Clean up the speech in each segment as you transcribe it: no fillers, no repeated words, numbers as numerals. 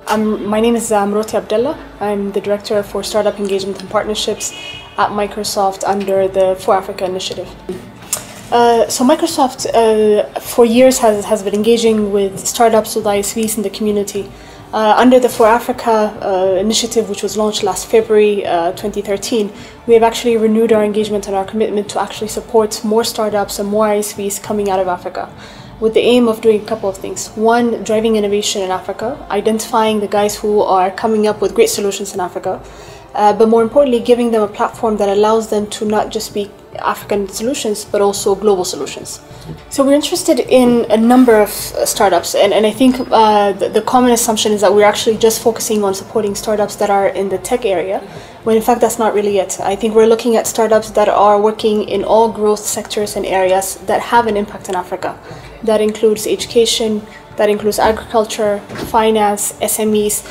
My name is Amrote Abdella. I'm the Director for Startup Engagement and Partnerships at Microsoft under the For Africa initiative. So Microsoft for years has been engaging with startups, with ISVs in the community. Under the For Africa initiative, which was launched last February 2013, we have actually renewed our engagement and our commitment to actually support more startups and more ISVs coming out of Africa, with the aim of doing a couple of things. One, driving innovation in Africa, identifying the guys who are coming up with great solutions in Africa, but more importantly, giving them a platform that allows them to not just be African solutions, but also global solutions. So we're interested in a number of startups, and I think the common assumption is that we're actually just focusing on supporting startups that are in the tech area, when in fact that's not really it. I think we're looking at startups that are working in all growth sectors and areas that have an impact in Africa. That includes education, that includes agriculture, finance, SMEs,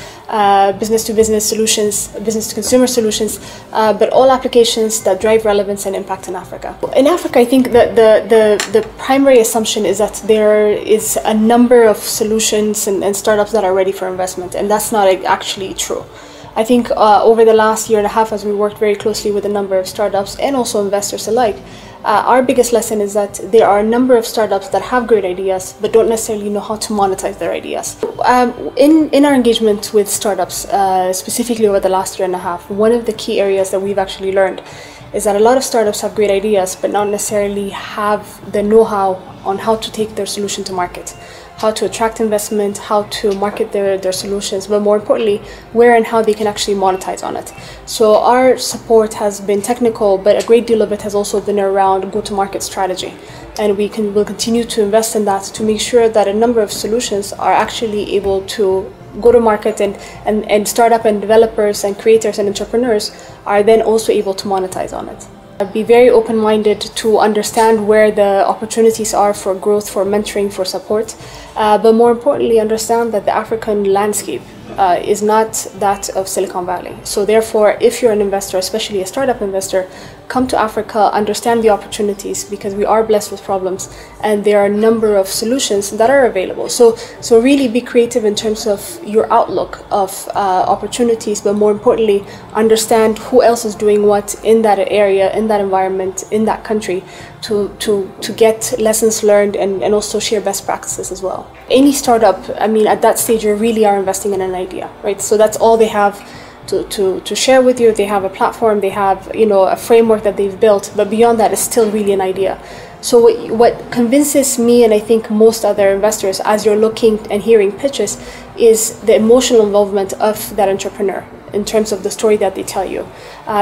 business-to-business solutions, business-to-consumer solutions, but all applications that drive relevance and impact in Africa. In Africa, I think that the primary assumption is that there is a number of solutions and startups that are ready for investment, and that's not actually true. I think over the last year and a half, as we worked very closely with a number of startups and also investors alike, our biggest lesson is that there are a number of startups that have great ideas but don't necessarily know how to monetize their ideas. In our engagement with startups, specifically over the last year and a half, one of the key areas that we've actually learned is that a lot of startups have great ideas but not necessarily have the know-how on how to take their solution to market, how to attract investment, how to market their solutions, but more importantly, where and how they can actually monetize on it. So our support has been technical, but a great deal of it has also been around go-to-market strategy. And we'll continue to invest in that to make sure that a number of solutions are actually able to go to market, and startup and developers and creators and entrepreneurs are then also able to monetize on it. Be very open-minded to understand where the opportunities are for growth, for mentoring, for support, but more importantly, understand that the African landscape is not that of Silicon Valley. So therefore, if you're an investor, especially a startup investor, come to Africa, understand the opportunities, because we are blessed with problems and there are a number of solutions that are available. So really be creative in terms of your outlook of opportunities, but more importantly, understand who else is doing what in that area, in that environment, in that country, to get lessons learned and also share best practices as well. Any startup, I mean, at that stage, you really are investing in an idea, right? So that's all they have to share with you. They have a platform, they have, a framework that they've built, but beyond that, it's still really an idea. So what convinces me, and I think most other investors, as you're looking and hearing pitches, is the emotional involvement of that entrepreneur in terms of the story that they tell you,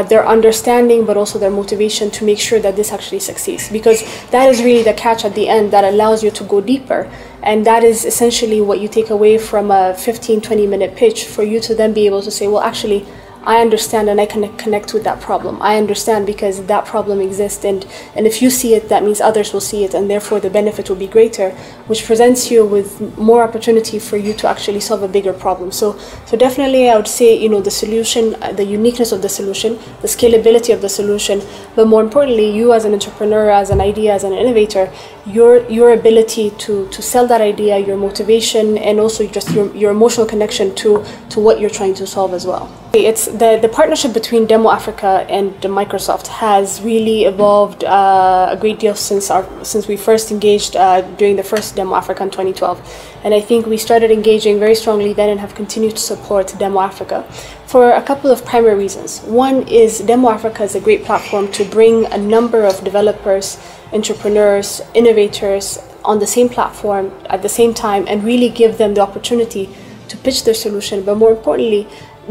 their understanding, but also their motivation to make sure that this actually succeeds, because that is really the catch at the end that allows you to go deeper. And that is essentially what you take away from a 15-20 minute pitch, for you to then be able to say, well, actually, I understand and I can connect with that problem. I understand because that problem exists, and if you see it, that means others will see it, and therefore the benefit will be greater, which presents you with more opportunity for you to actually solve a bigger problem. So definitely I would say, the solution, the uniqueness of the solution, the scalability of the solution, but more importantly, you as an entrepreneur, as an idea, as an innovator, your ability to sell that idea, your motivation, and also just your emotional connection to what you're trying to solve as well. It's the partnership between Demo Africa and Microsoft has really evolved a great deal since we first engaged during the first Demo Africa in 2012. And I think we started engaging very strongly then and have continued to support Demo Africa for a couple of primary reasons. One is Demo Africa is a great platform to bring a number of developers, entrepreneurs, innovators on the same platform at the same time, and really give them the opportunity to pitch their solution, but more importantly,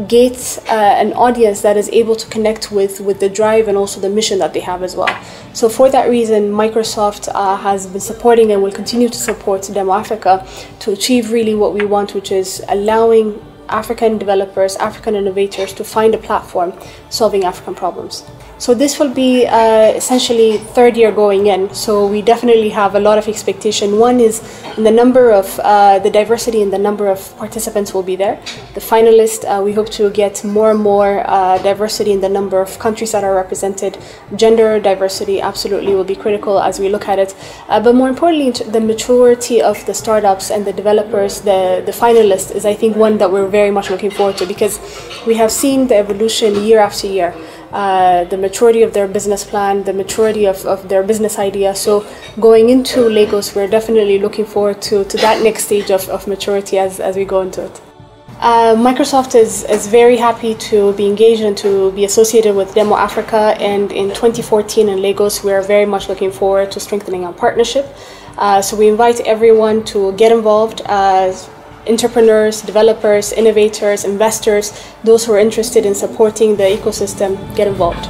get an audience that is able to connect with the drive and also the mission that they have as well. So for that reason, Microsoft has been supporting and will continue to support Demo Africa to achieve really what we want, which is allowing African developers, African innovators to find a platform solving African problems. So this will be essentially third year going in. So we definitely have a lot of expectation. One is in the number of the diversity in the number of participants will be there. The finalists, we hope to get more and more diversity in the number of countries that are represented. Gender diversity absolutely will be critical as we look at it. But more importantly, the maturity of the startups and the developers, the finalists, is I think one that we're very much looking forward to, because we have seen the evolution year after year. The maturity of their business plan, the maturity of their business idea. So going into Lagos, we're definitely looking forward to that next stage of maturity as we go into it. Microsoft is very happy to be engaged and to be associated with Demo Africa, and in 2014 in Lagos, we're very much looking forward to strengthening our partnership. So we invite everyone to get involved. Entrepreneurs, developers, innovators, investors, those who are interested in supporting the ecosystem, get involved.